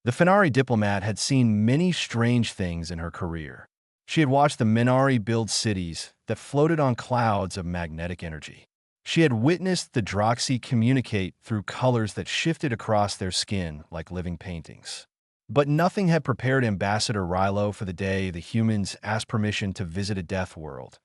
The Fenari diplomat had seen many strange things in her career. She had watched the Minari build cities that floated on clouds of magnetic energy. She had witnessed the Droxy communicate through colors that shifted across their skin like living paintings. But nothing had prepared Ambassador Rilo for the day the humans asked permission to visit a death world.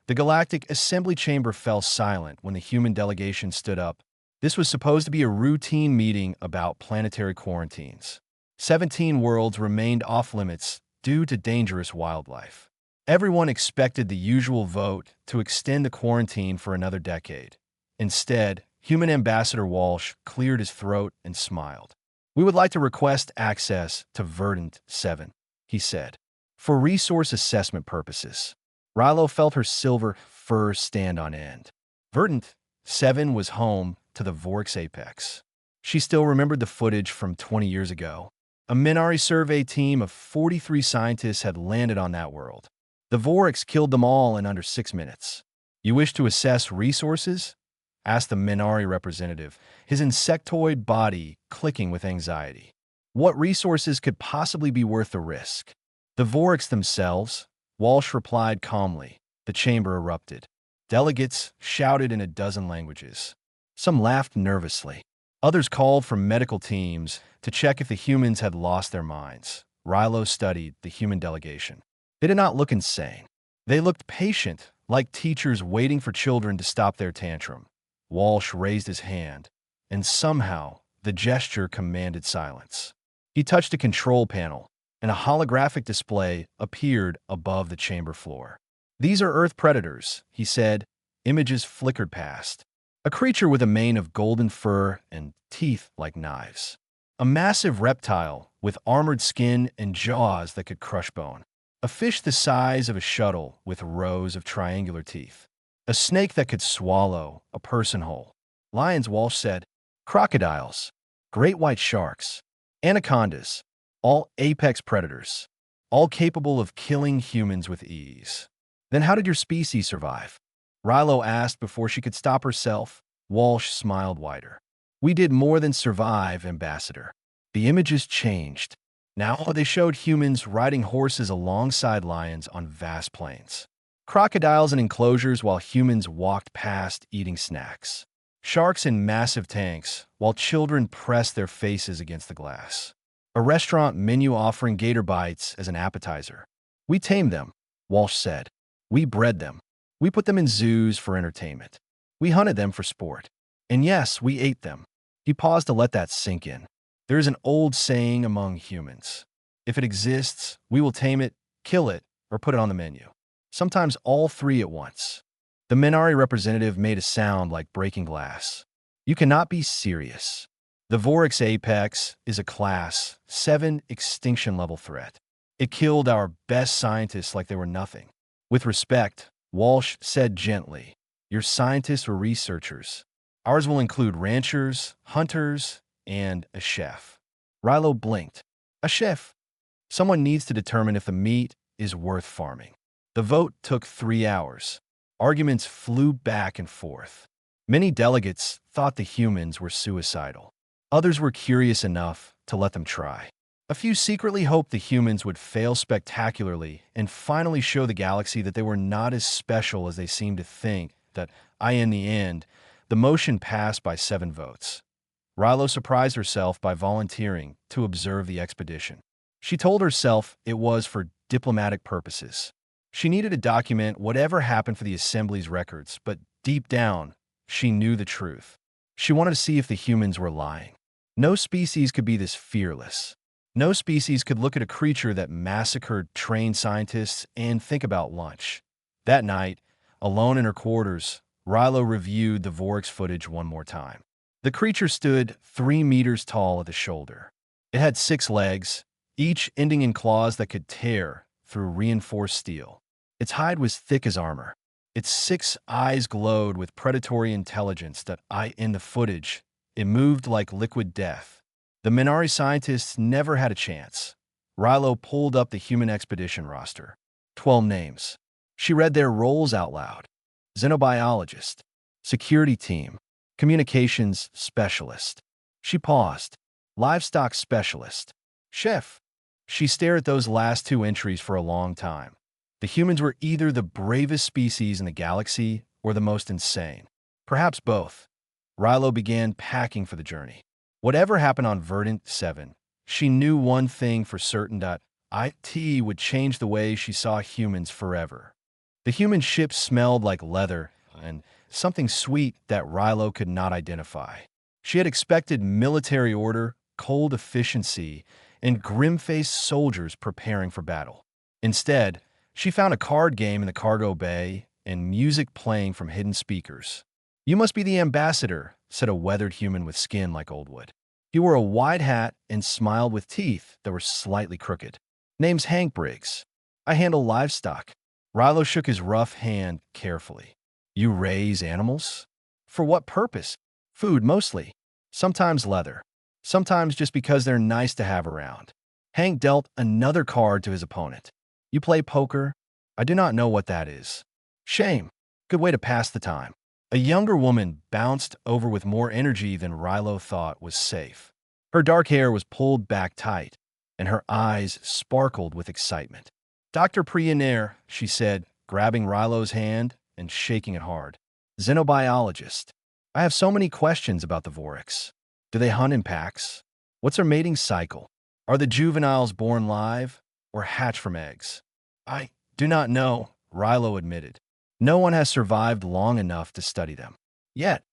The Galactic Assembly Chamber fell silent when the human delegation stood up. This was supposed to be a routine meeting about planetary quarantines. 17 worlds remained off-limits due to dangerous wildlife. Everyone expected the usual vote to extend the quarantine for another decade. Instead, Human Ambassador Walsh cleared his throat and smiled. "We would like to request access to Verdant 7, he said, for resource assessment purposes. Rilo felt her silver fur stand on end. Verdant 7 was home to the Vork's apex. She still remembered the footage from 20 years ago. A Minari survey team of 43 scientists had landed on that world. The Vorks killed them all in under 6 minutes. "You wish to assess resources?" asked the Minari representative, his insectoid body clicking with anxiety. "What resources could possibly be worth the risk?" "The Vorks themselves," Walsh replied calmly. The chamber erupted. Delegates shouted in a dozen languages. Some laughed nervously. Others called for medical teams to check if the humans had lost their minds. Rilo studied the human delegation. They did not look insane. They looked patient, like teachers waiting for children to stop their tantrum. Walsh raised his hand, and somehow the gesture commanded silence. He touched a control panel, and a holographic display appeared above the chamber floor. "These are Earth predators," he said. Images flickered past. A creature with a mane of golden fur and teeth like knives. A massive reptile with armored skin and jaws that could crush bone. A fish the size of a shuttle with rows of triangular teeth. A snake that could swallow a person whole. Lions, Walsh said. Crocodiles. Great white sharks. Anacondas. All apex predators. All capable of killing humans with ease. "Then how did your species survive?" Rilo asked before she could stop herself. Walsh smiled wider. "We did more than survive, Ambassador." The images changed. Now they showed humans riding horses alongside lions on vast plains. Crocodiles in enclosures while humans walked past eating snacks. Sharks in massive tanks while children pressed their faces against the glass. A restaurant menu offering gator bites as an appetizer. "We tamed them," Walsh said. "We bred them. We put them in zoos for entertainment. We hunted them for sport. And yes, we ate them." He paused to let that sink in. There is an old saying among humans. If it exists, we will tame it, kill it, or put it on the menu. Sometimes all three at once. The Minari representative made a sound like breaking glass. "You cannot be serious. The Vork's apex is a Class 7 extinction-level threat. It killed our best scientists like they were nothing." "With respect," Walsh said gently, "your scientists or researchers. Ours will include ranchers, hunters, and a chef." Rilo blinked. "A chef? Someone needs to determine if the meat is worth farming." The vote took 3 hours. Arguments flew back and forth. Many delegates thought the humans were suicidal. Others were curious enough to let them try. A few secretly hoped the humans would fail spectacularly and finally show the galaxy that they were not as special as they seemed to think. In the end, the motion passed by 7 votes. Rilo surprised herself by volunteering to observe the expedition. She told herself it was for diplomatic purposes. She needed to document whatever happened for the Assembly's records, but deep down, she knew the truth. She wanted to see if the humans were lying. No species could be this fearless. No species could look at a creature that massacred trained scientists and think about lunch. That night, alone in her quarters, Rilo reviewed the Vork's footage one more time. The creature stood 3 meters tall at the shoulder. It had 6 legs, each ending in claws that could tear through reinforced steel. Its hide was thick as armor. Its 6 eyes glowed with predatory intelligence in the footage, it moved like liquid death. The Minari scientists never had a chance. Rilo pulled up the human expedition roster. 12 names. She read their roles out loud. Xenobiologist, security team, communications specialist. She paused. Livestock specialist, Chef. She stared at those last two entries for a long time. The humans were either the bravest species in the galaxy or the most insane. Perhaps both. Rilo began packing for the journey. Whatever happened on Verdant 7, she knew one thing for certain, that it would change the way she saw humans forever. The human ship smelled like leather and something sweet that Rilo could not identify. She had expected military order, cold efficiency, and grim-faced soldiers preparing for battle. Instead, she found a card game in the cargo bay and music playing from hidden speakers. "You must be the ambassador," said a weathered human with skin like old wood. He wore a wide hat and smiled with teeth that were slightly crooked. "Name's Hank Briggs. I handle livestock." Rilo shook his rough hand carefully. "You raise animals? For what purpose?" "Food, mostly. Sometimes leather. Sometimes just because they're nice to have around." Hank dealt another card to his opponent. "You play poker?" "I do not know what that is." "Shame. Good way to pass the time." A younger woman bounced over with more energy than Rilo thought was safe. Her dark hair was pulled back tight, and her eyes sparkled with excitement. "Dr. Prionaire," she said, grabbing Rilo's hand and shaking it hard. "Xenobiologist. I have so many questions about the Vorix. Do they hunt in packs? What's their mating cycle? Are the juveniles born live or hatch from eggs?" "I do not know," Rilo admitted. "No one has survived long enough to study them. Yet,"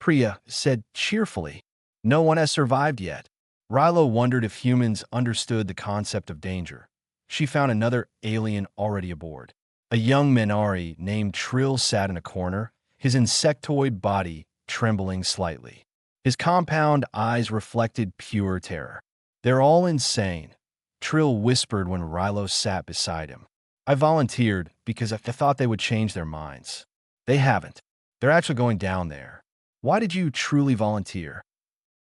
Priya said cheerfully. "No one has survived yet." Rilo wondered if humans understood the concept of danger. She found another alien already aboard. A young Minari named Trill sat in a corner, his insectoid body trembling slightly. His compound eyes reflected pure terror. "They're all insane," Trill whispered when Rilo sat beside him. "I volunteered because I thought they would change their minds. They haven't. They're actually going down there." "Why did you truly volunteer?"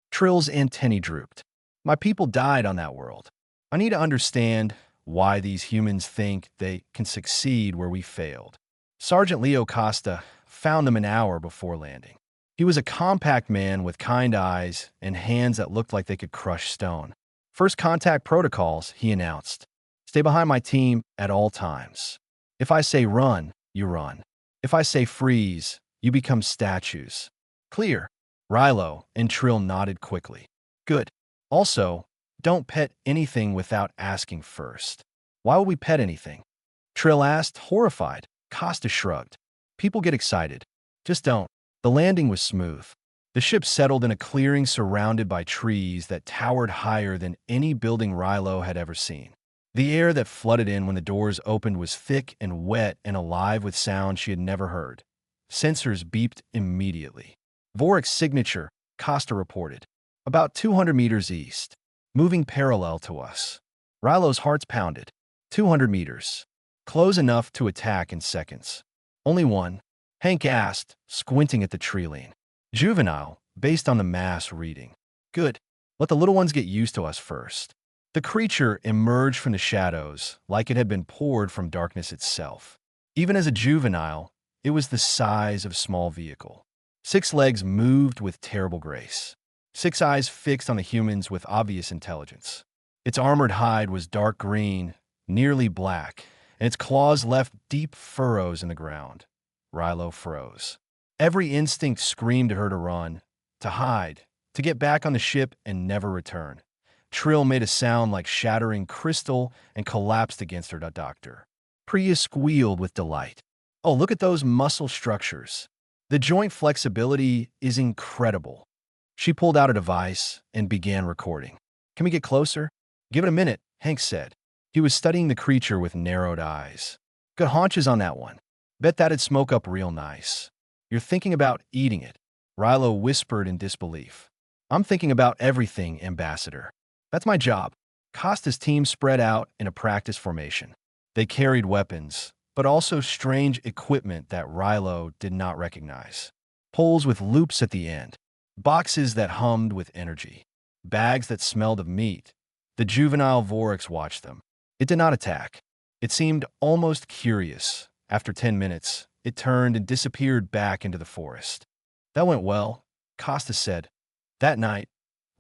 Trill's antennae drooped. "My people died on that world. I need to understand why these humans think they can succeed where we failed." Sergeant Leo Costa found them an hour before landing. He was a compact man with kind eyes and hands that looked like they could crush stone. "First contact protocols," he announced. "Stay behind my team at all times. If I say run, you run. If I say freeze, you become statues. Clear?" Rilo and Trill nodded quickly. "Good. Also, don't pet anything without asking first." "Why would we pet anything?" Trill asked, horrified. Costa shrugged. "People get excited. Just don't." The landing was smooth. The ship settled in a clearing surrounded by trees that towered higher than any building Rilo had ever seen. The air that flooded in when the doors opened was thick and wet and alive with sound she had never heard. Sensors beeped immediately. "Vorix signature," Costa reported. "About 200 meters east. Moving parallel to us." Rilo's hearts pounded. 200 meters. Close enough to attack in seconds. "Only one?" Hank asked, squinting at the treeline. "Juvenile, based on the mass reading." "Good. Let the little ones get used to us first." The creature emerged from the shadows like it had been poured from darkness itself. Even as a juvenile, it was the size of a small vehicle. 6 legs moved with terrible grace. 6 eyes fixed on the humans with obvious intelligence. Its armored hide was dark green, nearly black, and its claws left deep furrows in the ground. Rilo froze. Every instinct screamed at her to run, to hide, to get back on the ship and never return. Trill made a sound like shattering crystal and collapsed against her doctor. Priya squealed with delight. "Oh, look at those muscle structures. The joint flexibility is incredible." She pulled out a device and began recording. "Can we get closer?" "Give it a minute," Hank said. He was studying the creature with narrowed eyes. "Good haunches on that one. Bet that'd smoke up real nice." "You're thinking about eating it," Rilo whispered in disbelief. "I'm thinking about everything, Ambassador. That's my job." Costa's team spread out in a practice formation. They carried weapons, but also strange equipment that Rilo did not recognize. Poles with loops at the end. Boxes that hummed with energy. Bags that smelled of meat. The juvenile Vorix watched them. It did not attack. It seemed almost curious. After 10 minutes, it turned and disappeared back into the forest. "That went well," Costa said. That night,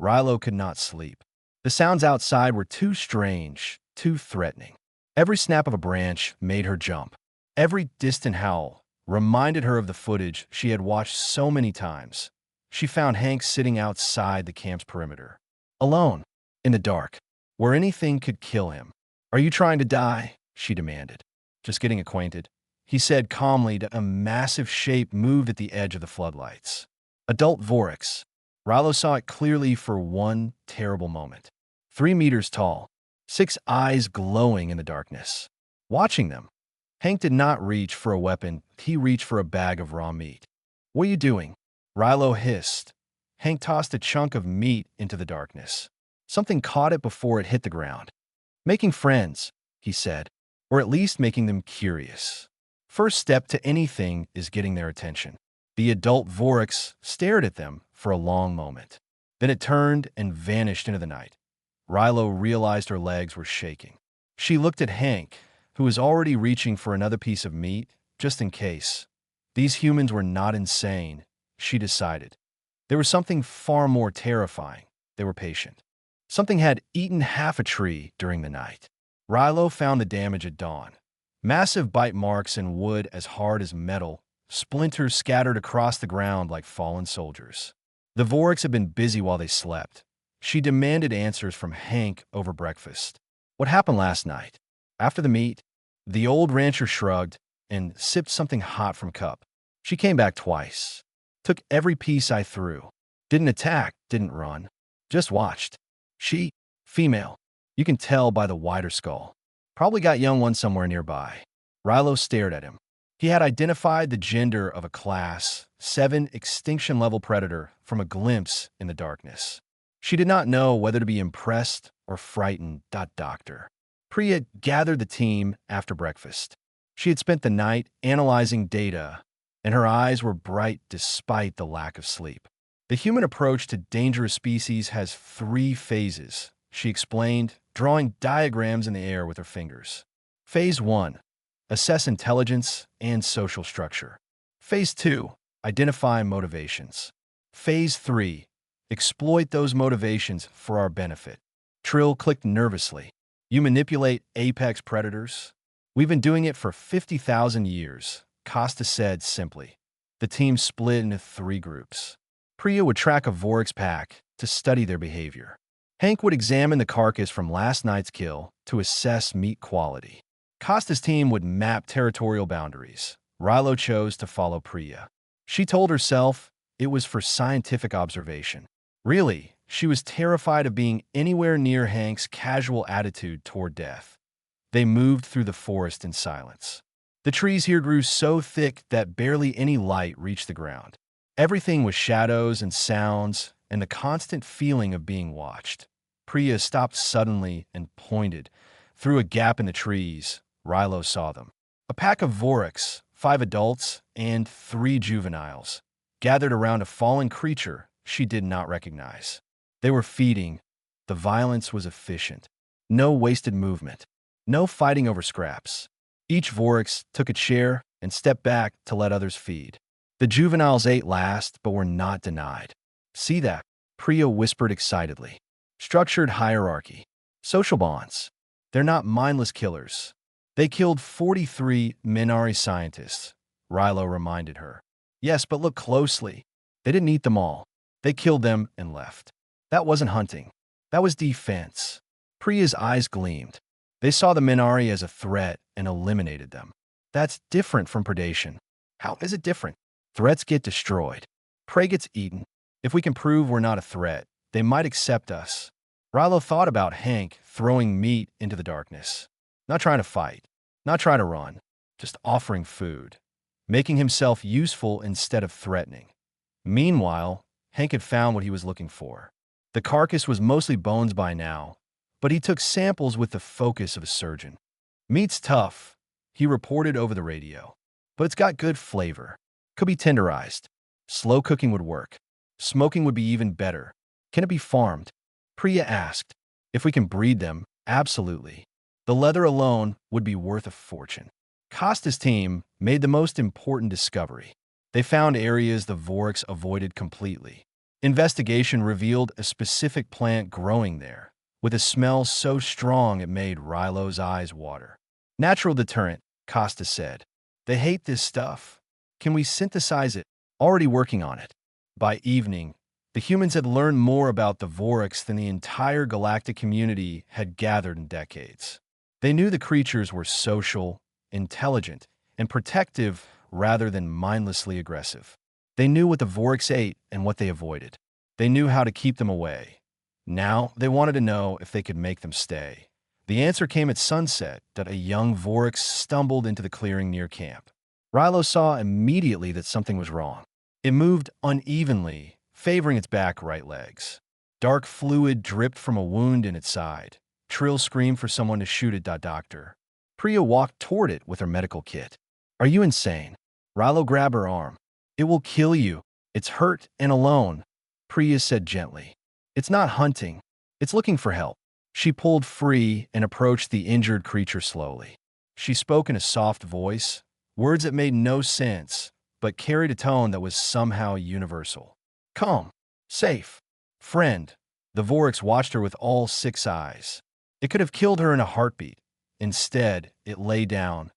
Rilo could not sleep. The sounds outside were too strange, too threatening. Every snap of a branch made her jump. Every distant howl reminded her of the footage she had watched so many times. She found Hank sitting outside the camp's perimeter, alone, in the dark, where anything could kill him. "Are you trying to die?" she demanded. "Just getting acquainted," he said calmly. A massive shape moved at the edge of the floodlights. Adult Vorax. Rilo saw it clearly for one terrible moment. 3 meters tall, 6 eyes glowing in the darkness. Watching them, Hank did not reach for a weapon. He reached for a bag of raw meat. "What are you doing?" Rilo hissed. Hank tossed a chunk of meat into the darkness. Something caught it before it hit the ground. "Making friends," he said, "or at least making them curious. First step to anything is getting their attention." The adult Vorax stared at them for a long moment. Then it turned and vanished into the night. Rilo realized her legs were shaking. She looked at Hank, who was already reaching for another piece of meat, just in case. These humans were not insane, she decided. There was something far more terrifying. They were patient. Something had eaten half a tree during the night. Rilo found the damage at dawn. Massive bite marks in wood as hard as metal, splinters scattered across the ground like fallen soldiers. The Vorax had been busy while they slept. She demanded answers from Hank over breakfast. "What happened last night?" After the meat, the old rancher shrugged and sipped something hot from a cup. "She came back twice. Took every piece I threw. Didn't attack, didn't run. Just watched. She, female. You can tell by the wider skull. Probably got young ones somewhere nearby." Rilo stared at him. He had identified the gender of a Class 7 extinction-level predator from a glimpse in the darkness. She did not know whether to be impressed or frightened. Doctor. Priya gathered the team after breakfast. She had spent the night analyzing data, and her eyes were bright despite the lack of sleep. "The human approach to dangerous species has 3 phases," she explained, drawing diagrams in the air with her fingers. "Phase 1. Assess intelligence and social structure. Phase 2. Identify motivations. Phase 3. Exploit those motivations for our benefit." Trill clicked nervously. "You manipulate apex predators?" "We've been doing it for 50,000 years, Costa said simply. The team split into 3 groups. Priya would track a Vorax pack to study their behavior. Hank would examine the carcass from last night's kill to assess meat quality. Costa's team would map territorial boundaries. Rilo chose to follow Priya. She told herself it was for scientific observation. Really, she was terrified of being anywhere near Hank's casual attitude toward death. They moved through the forest in silence. The trees here grew so thick that barely any light reached the ground. Everything was shadows and sounds and the constant feeling of being watched. Priya stopped suddenly and pointed. Through a gap in the trees, Rilo saw them. A pack of Vorax, 5 adults and 3 juveniles, gathered around a fallen creature she did not recognize. They were feeding. The violence was efficient. No wasted movement. No fighting over scraps. Each Vorax took a chair and stepped back to let others feed. The juveniles ate last, but were not denied. "See that?" Priya whispered excitedly. "Structured hierarchy. Social bonds. They're not mindless killers. They killed 43 Minari scientists," Rilo reminded her. "Yes, but look closely. They didn't eat them all. They killed them and left. That wasn't hunting. That was defense." Priya's eyes gleamed. They saw the Minari as a threat and eliminated them. "That's different from predation." "How is it different?" "Threats get destroyed. Prey gets eaten. If we can prove we're not a threat, they might accept us." Rilo thought about Hank throwing meat into the darkness. Not trying to fight. Not trying to run. Just offering food. Making himself useful instead of threatening. Meanwhile, Hank had found what he was looking for. The carcass was mostly bones by now, but he took samples with the focus of a surgeon. "Meat's tough," he reported over the radio, "but it's got good flavor. Could be tenderized. Slow cooking would work. Smoking would be even better. Can it be farmed?" Priya asked. "If we can breed them, absolutely. The leather alone would be worth a fortune." Costa's team made the most important discovery. They found areas the Vorax avoided completely. Investigation revealed a specific plant growing there, with a smell so strong it made Rilo's eyes water. Natural deterrent, Costa said. They hate this stuff. Can we synthesize it? Already working on it. By evening, the humans had learned more about the Vorix than the entire galactic community had gathered in decades. They knew the creatures were social, intelligent, and protective rather than mindlessly aggressive. They knew what the Vorix ate and what they avoided. They knew how to keep them away. Now they wanted to know if they could make them stay. The answer came at sunset that a young Vorix stumbled into the clearing near camp. Rilo saw immediately that something was wrong. It moved unevenly, favoring its back right legs. Dark fluid dripped from a wound in its side. Trill screamed for someone to shoot it. Doctor. Priya walked toward it with her medical kit. Are you insane? Rilo grabbed her arm. It will kill you. It's hurt and alone, Priya said gently. It's not hunting. It's looking for help. She pulled free and approached the injured creature slowly. She spoke in a soft voice, words that made no sense, but carried a tone that was somehow universal. Calm, safe, friend. The Vorix watched her with all 6 eyes. It could have killed her in a heartbeat. Instead, it lay down.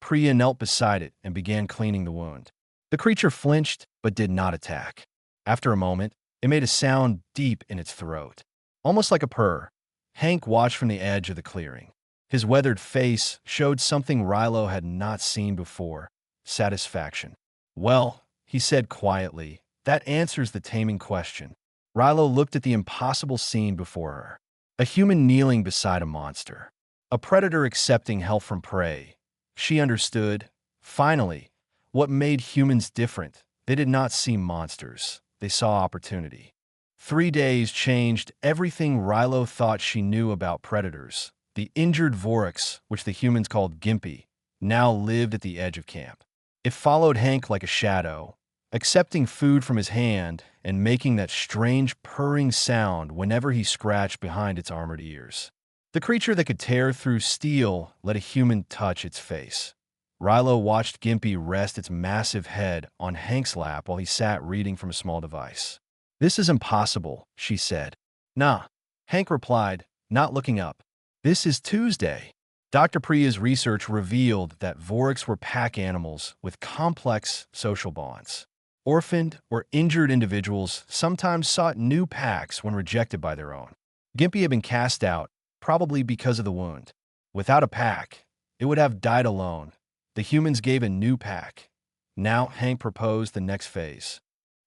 Priya knelt beside it and began cleaning the wound. The creature flinched but did not attack. After a moment, it made a sound deep in its throat, almost like a purr. Hank watched from the edge of the clearing. His weathered face showed something Rilo had not seen before: satisfaction. Well, he said quietly, that answers the taming question. Rilo looked at the impossible scene before her. A human kneeling beside a monster. A predator accepting help from prey. She understood, finally, what made humans different. They did not see monsters. They saw opportunity. 3 days changed everything Rilo thought she knew about predators. The injured Vorix, which the humans called Gimpy, now lived at the edge of camp. It followed Hank like a shadow, accepting food from his hand and making that strange purring sound whenever he scratched behind its armored ears. The creature that could tear through steel let a human touch its face. Rilo watched Gimpy rest its massive head on Hank's lap while he sat reading from a small device. This is impossible, she said. Nah, Hank replied, not looking up. This is Tuesday. Dr. Priya's research revealed that Vorix were pack animals with complex social bonds. Orphaned or injured individuals sometimes sought new packs when rejected by their own. Gimpy had been cast out, probably because of the wound. Without a pack, it would have died alone. The humans gave a new pack. Now Hank proposed the next phase.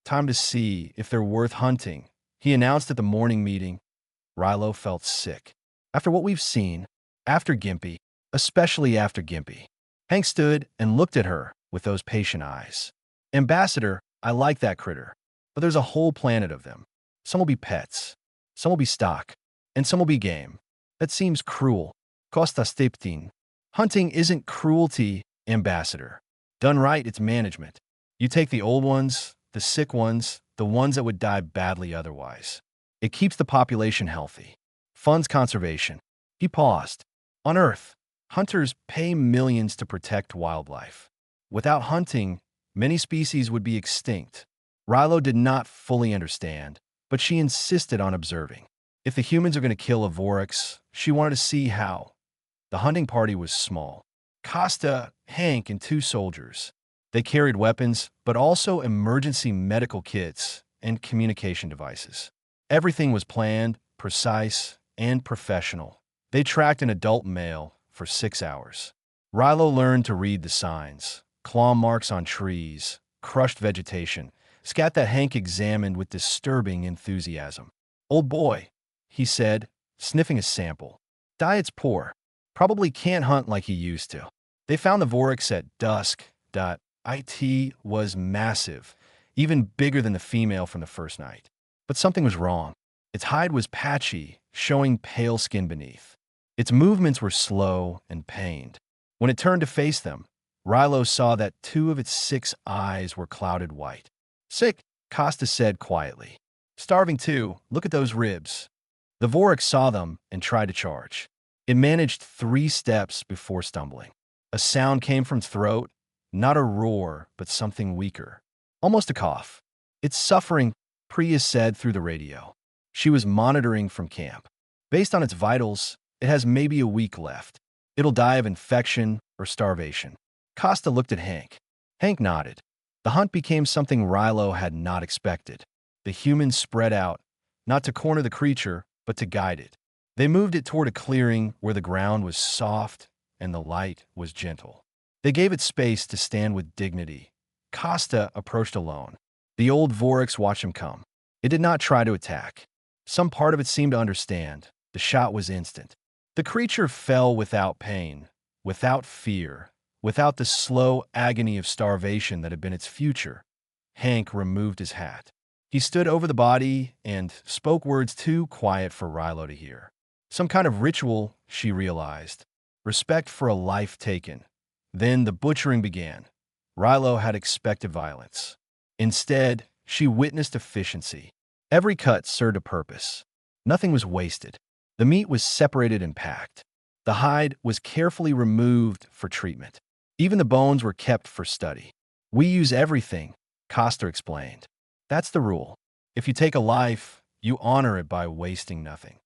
Time to see if they're worth hunting, he announced at the morning meeting. Rilo felt sick. After what we've seen, after Gimpy, especially after Gimpy. Hank stood and looked at her with those patient eyes. Ambassador, I like that critter, but there's a whole planet of them. Some will be pets, some will be stock, and some will be game. That seems cruel. Costa stiptin. Hunting isn't cruelty, Ambassador. Done right, it's management. You take the old ones, the sick ones, the ones that would die badly otherwise. It keeps the population healthy. Funds conservation. He paused. On Earth, hunters pay millions to protect wildlife. Without hunting, many species would be extinct. Rilo did not fully understand, but she insisted on observing. If the humans are going to kill a Vorix, she wanted to see how. The hunting party was small. Costa, Hank, and 2 soldiers. They carried weapons, but also emergency medical kits and communication devices. Everything was planned, precise, and professional. They tracked an adult male for 6 hours. Rilo learned to read the signs: claw marks on trees, crushed vegetation, scat that Hank examined with disturbing enthusiasm. Old boy, he said, sniffing a sample. Diet's poor. Probably can't hunt like he used to. They found the Vorix at dusk. It was massive, even bigger than the female from the first night. But something was wrong. Its hide was patchy, showing pale skin beneath. Its movements were slow and pained. When it turned to face them, Rilo saw that 2 of its 6 eyes were clouded white. Sick, Costa said quietly. Starving too, look at those ribs. The Vorix saw them and tried to charge. It managed 3 steps before stumbling. A sound came from its throat, not a roar, but something weaker. Almost a cough. It's suffering, Priya said through the radio. She was monitoring from camp. Based on its vitals, it has maybe a week left. It'll die of infection or starvation. Costa looked at Hank. Hank nodded. The hunt became something Rilo had not expected. The humans spread out, not to corner the creature, but to guide it. They moved it toward a clearing where the ground was soft and the light was gentle. They gave it space to stand with dignity. Costa approached alone. The old Vorax watched him come. It did not try to attack. Some part of it seemed to understand. The shot was instant. The creature fell without pain, without fear, without the slow agony of starvation that had been its future. Hank removed his hat. He stood over the body and spoke words too quiet for Rilo to hear. Some kind of ritual, she realized. Respect for a life taken. Then the butchering began. Rilo had expected violence. Instead, she witnessed efficiency. Every cut served a purpose. Nothing was wasted. The meat was separated and packed. The hide was carefully removed for treatment. Even the bones were kept for study. We use everything, Costa explained. That's the rule. If you take a life, you honor it by wasting nothing.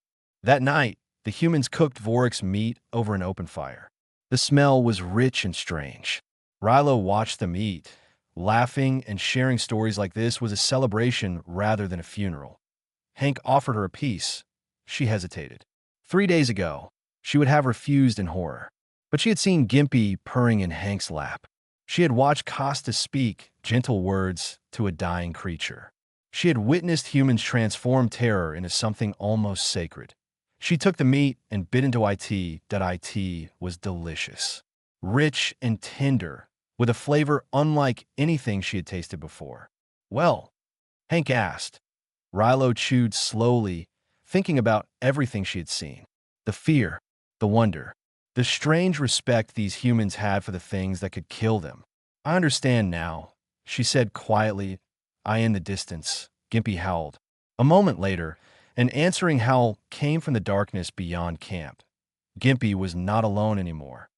That night, the humans cooked Vorax meat over an open fire. The smell was rich and strange. Rilo watched them eat. Laughing and sharing stories like this was a celebration rather than a funeral. Hank offered her a piece. She hesitated. 3 days ago, she would have refused in horror. But she had seen Gimpy purring in Hank's lap. She had watched Costa speak gentle words to a dying creature. She had witnessed humans transform terror into something almost sacred. She took the meat and bit into it. That it was delicious. Rich and tender, with a flavor unlike anything she had tasted before. Well, Hank asked. Rilo chewed slowly, thinking about everything she had seen. The fear, the wonder, the strange respect these humans had for the things that could kill them. I understand now, she said quietly. I in the distance, Gimpy howled. A moment later, an answering howl came from the darkness beyond camp. Gimpy was not alone anymore.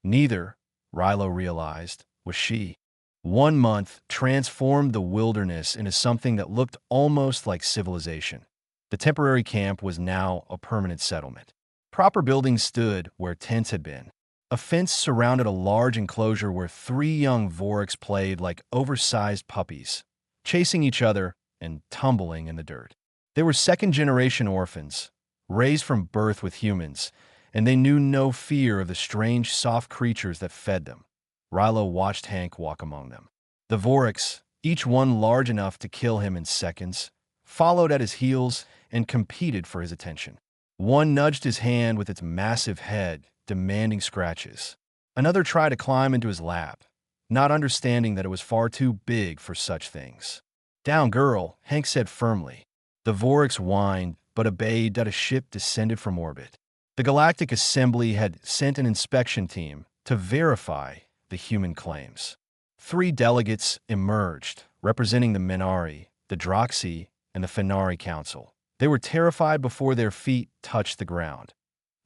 Neither, Rilo realized, was she. 1 month transformed the wilderness into something that looked almost like civilization. The temporary camp was now a permanent settlement. Proper buildings stood where tents had been. A fence surrounded a large enclosure where 3 young Vorax played like oversized puppies, chasing each other and tumbling in the dirt. They were second-generation orphans, raised from birth with humans, and they knew no fear of the strange, soft creatures that fed them. Rilo watched Hank walk among them. The Vorax, each one large enough to kill him in seconds, followed at his heels and competed for his attention. One nudged his hand with its massive head, demanding scratches. Another tried to climb into his lap, not understanding that it was far too big for such things. Down, girl, Hank said firmly. The Vorax whined, but obeyed that a ship descended from orbit. The Galactic Assembly had sent an inspection team to verify the human claims. 3 delegates emerged, representing the Minari, the Droxy, and the Fenari Council. They were terrified before their feet touched the ground.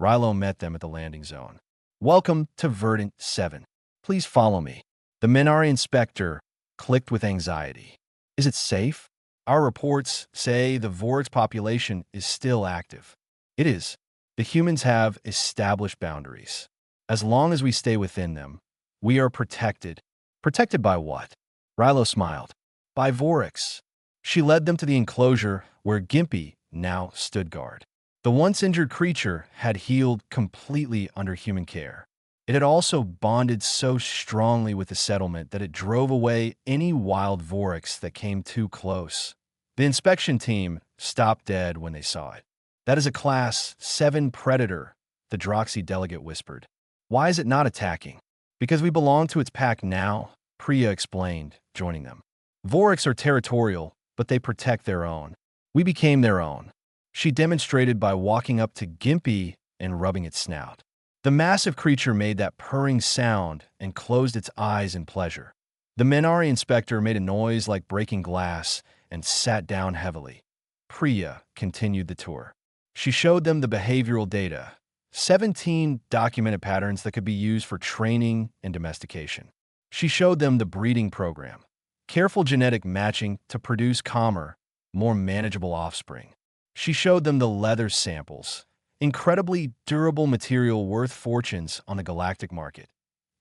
Rilo met them at the landing zone. Welcome to Verdant 7. Please follow me. The Minari inspector clicked with anxiety. Is it safe? Our reports say the Vorax population is still active. It is. The humans have established boundaries. As long as we stay within them, we are protected. Protected by what? Rilo smiled. By Vorax. She led them to the enclosure where Gimpy now stood guard. The once injured creature had healed completely under human care. It had also bonded so strongly with the settlement that it drove away any wild Vorax that came too close. The inspection team stopped dead when they saw it. That is a Class 7 predator, the Droxy delegate whispered. Why is it not attacking? Because we belong to its pack now, Priya explained, joining them. Vorax are territorial, but they protect their own. We became their own. She demonstrated by walking up to Gimpy and rubbing its snout. The massive creature made that purring sound and closed its eyes in pleasure. The Minari inspector made a noise like breaking glass and sat down heavily. Priya continued the tour. She showed them the behavioral data, 17 documented patterns that could be used for training and domestication. She showed them the breeding program, careful genetic matching to produce calmer, more manageable offspring. She showed them the leather samples, incredibly durable material worth fortunes on the galactic market.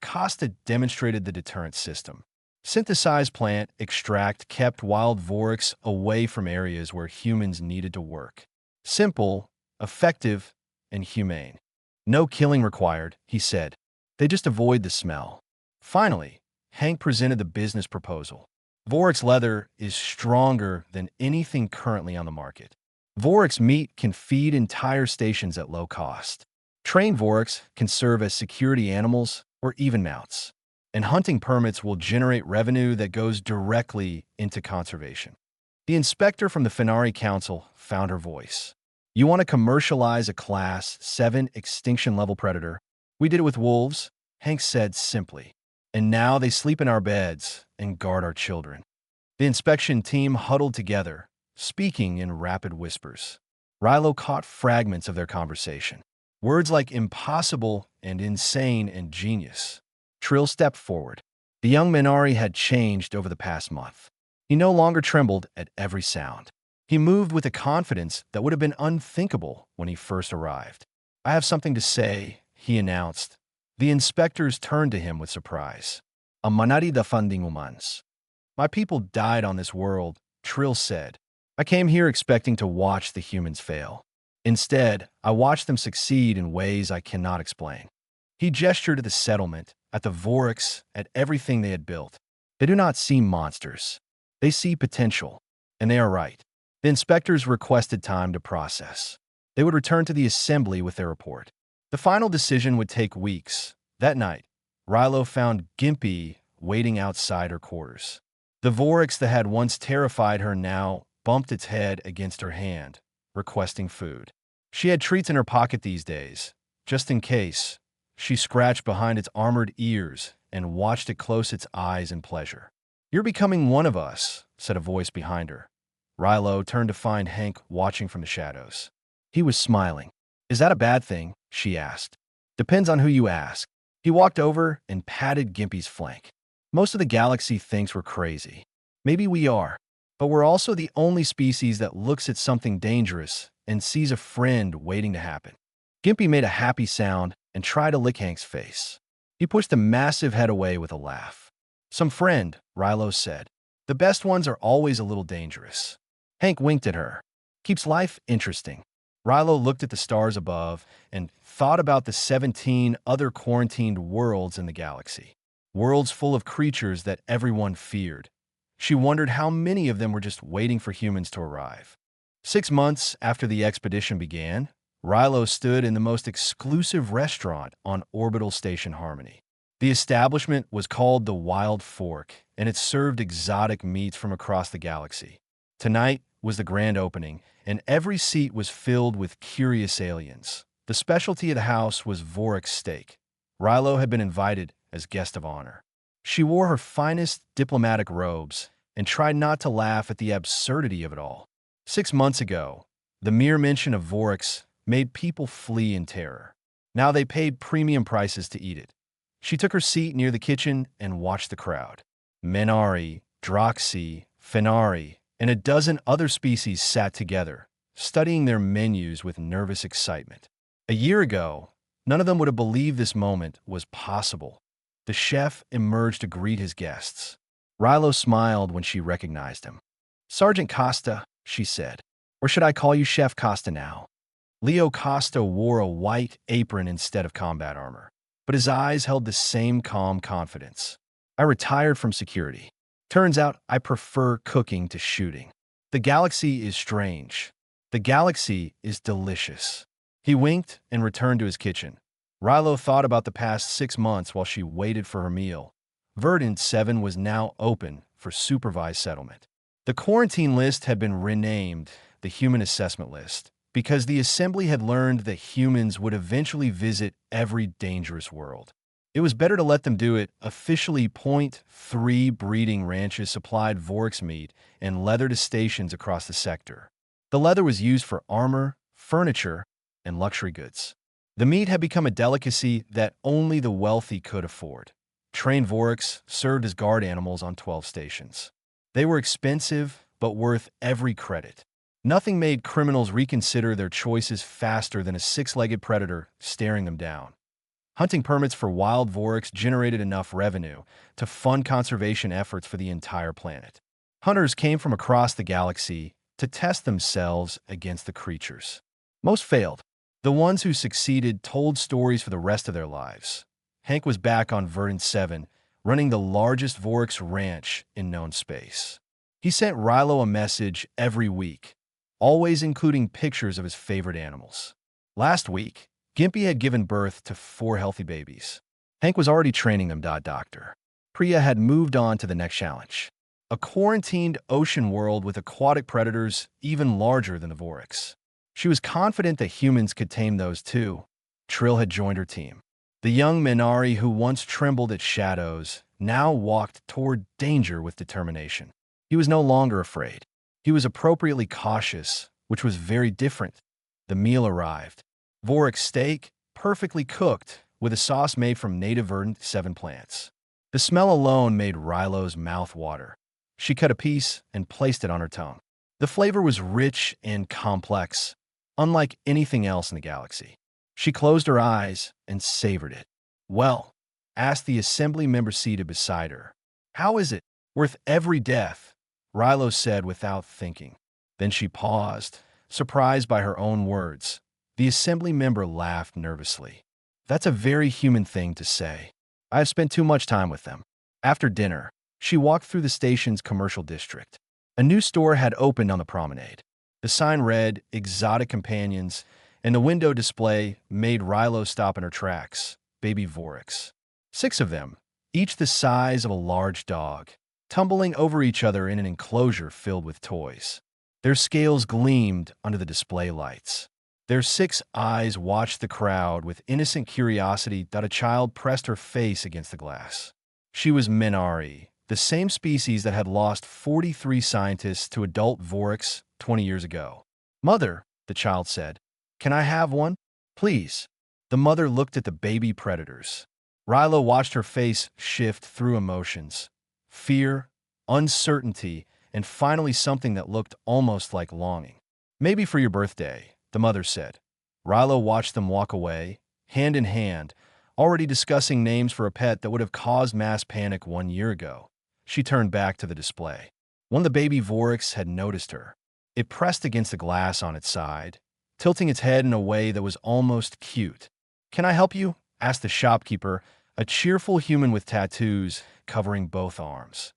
Costa demonstrated the deterrent system. Synthesized plant extract kept wild Vorix away from areas where humans needed to work. Simple, effective, and humane. No killing required, he said. They just avoid the smell. Finally, Hank presented the business proposal. Vorix leather is stronger than anything currently on the market. Vorix meat can feed entire stations at low cost. Trained Vorix can serve as security animals or even mounts. And hunting permits will generate revenue that goes directly into conservation. The inspector from the Fenari Council found her voice. You want to commercialize a Class 7 extinction-level predator? We did it with wolves, Hank said simply. And now they sleep in our beds and guard our children. The inspection team huddled together, speaking in rapid whispers. Rilo caught fragments of their conversation. Words like impossible and insane and genius. Trill stepped forward. The young Minari had changed over the past month. He no longer trembled at every sound. He moved with a confidence that would have been unthinkable when he first arrived. I have something to say, he announced. The inspectors turned to him with surprise. A manari da funding humans. My people died on this world, Trill said. I came here expecting to watch the humans fail. Instead, I watched them succeed in ways I cannot explain. He gestured at the settlement, at the Vorix, at everything they had built. They do not see monsters. They see potential. And they are right. The inspectors requested time to process. They would return to the assembly with their report. The final decision would take weeks. That night, Rilo found Gimpy waiting outside her quarters. The Vorix that had once terrified her now bumped its head against her hand, requesting food. She had treats in her pocket these days, just in case. She scratched behind its armored ears and watched it close its eyes in pleasure. You're becoming one of us, said a voice behind her. Rilo turned to find Hank watching from the shadows. He was smiling. Is that a bad thing? She asked. Depends on who you ask. He walked over and patted Gimpy's flank. Most of the galaxy thinks we're crazy. Maybe we are, but we're also the only species that looks at something dangerous and sees a friend waiting to happen. Gimpy made a happy sound and tried to lick Hank's face. He pushed the massive head away with a laugh. Some friend, Rilo said. The best ones are always a little dangerous. Hank winked at her. Keeps life interesting. Rilo looked at the stars above and thought about the 17 other quarantined worlds in the galaxy. Worlds full of creatures that everyone feared. She wondered how many of them were just waiting for humans to arrive. 6 months after the expedition began, Rilo stood in the most exclusive restaurant on Orbital Station Harmony. The establishment was called the Wild Fork, and it served exotic meats from across the galaxy. Tonight was the grand opening, and every seat was filled with curious aliens. The specialty of the house was Vorix steak. Rilo had been invited as guest of honor. She wore her finest diplomatic robes and tried not to laugh at the absurdity of it all. 6 months ago, the mere mention of Vorix made people flee in terror. Now they paid premium prices to eat it. She took her seat near the kitchen and watched the crowd. Minari, Droxy, Fenari, and a dozen other species sat together, studying their menus with nervous excitement. A year ago, none of them would have believed this moment was possible. The chef emerged to greet his guests. Rilo smiled when she recognized him. Sergeant Costa, she said. Or should I call you Chef Costa now? Leo Costa wore a white apron instead of combat armor, but his eyes held the same calm confidence. I retired from security. Turns out I prefer cooking to shooting. The galaxy is strange. The galaxy is delicious. He winked and returned to his kitchen. Rilo thought about the past 6 months while she waited for her meal. Verdant 7 was now open for supervised settlement. The quarantine list had been renamed the Human Assessment List because the Assembly had learned that humans would eventually visit every dangerous world. It was better to let them do it. Officially, .3 breeding ranches supplied Vorix meat and leather to stations across the sector. The leather was used for armor, furniture, and luxury goods. The meat had become a delicacy that only the wealthy could afford. Trained Vorix served as guard animals on 12 stations. They were expensive, but worth every credit. Nothing made criminals reconsider their choices faster than a six-legged predator staring them down. Hunting permits for wild Vorax generated enough revenue to fund conservation efforts for the entire planet. Hunters came from across the galaxy to test themselves against the creatures. Most failed. The ones who succeeded told stories for the rest of their lives. Hank was back on Verdant 7, running the largest Vorax ranch in known space. He sent Rilo a message every week, always including pictures of his favorite animals. Last week, Gimpy had given birth to 4 healthy babies. Hank was already training them. Doctor. Priya had moved on to the next challenge. A quarantined ocean world with aquatic predators even larger than the Vorax. She was confident that humans could tame those too. Trill had joined her team. The young Minari who once trembled at shadows now walked toward danger with determination. He was no longer afraid. He was appropriately cautious, which was very different. The meal arrived. Vorax steak, perfectly cooked, with a sauce made from native Verdant 7 plants. The smell alone made Rilo's mouth water. She cut a piece and placed it on her tongue. The flavor was rich and complex, unlike anything else in the galaxy. She closed her eyes and savored it. "Well," asked the assembly member seated beside her. "How is it? Worth every death," Rilo said without thinking. Then she paused, surprised by her own words. The assembly member laughed nervously. "That's a very human thing to say. I have spent too much time with them." After dinner, she walked through the station's commercial district. A new store had opened on the promenade. The sign read, "Exotic Companions," and the window display made Rilo stop in her tracks. Baby Vorax. 6 of them, each the size of a large dog, tumbling over each other in an enclosure filled with toys. Their scales gleamed under the display lights. Their 6 eyes watched the crowd with innocent curiosity that a child pressed her face against the glass. She was Minari, the same species that had lost 43 scientists to adult Vorax 20 years ago. "Mother," the child said, "can I have one? Please." The mother looked at the baby predators. Rilo watched her face shift through emotions. Fear, uncertainty, and finally something that looked almost like longing. "Maybe for your birthday," the mother said. Rilo watched them walk away, hand in hand, already discussing names for a pet that would have caused mass panic 1 year ago. She turned back to the display. One of the baby Vorax had noticed her. It pressed against the glass on its side, tilting its head in a way that was almost cute. "Can I help you?" asked the shopkeeper, a cheerful human with tattoos covering both arms.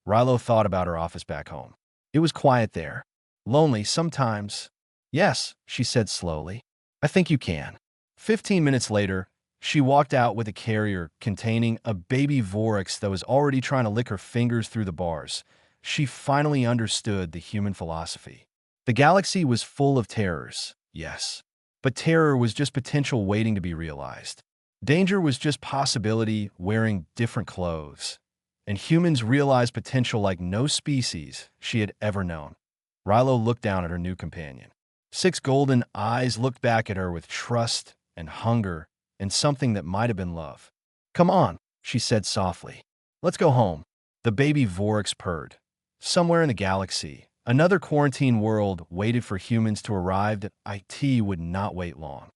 Rilo thought about her office back home. It was quiet there. Lonely sometimes. "Yes," she said slowly. "I think you can." 15 minutes later, she walked out with a carrier containing a baby Vorax that was already trying to lick her fingers through the bars. She finally understood the human philosophy. The galaxy was full of terrors, yes. But terror was just potential waiting to be realized. Danger was just possibility wearing different clothes. And humans realized potential like no species she had ever known. Rilo looked down at her new companion. 6 golden eyes looked back at her with trust and hunger and something that might have been love. "Come on," she said softly. "Let's go home." The baby Vorax purred. Somewhere in the galaxy, another quarantine world waited for humans to arrive that IT would not wait long.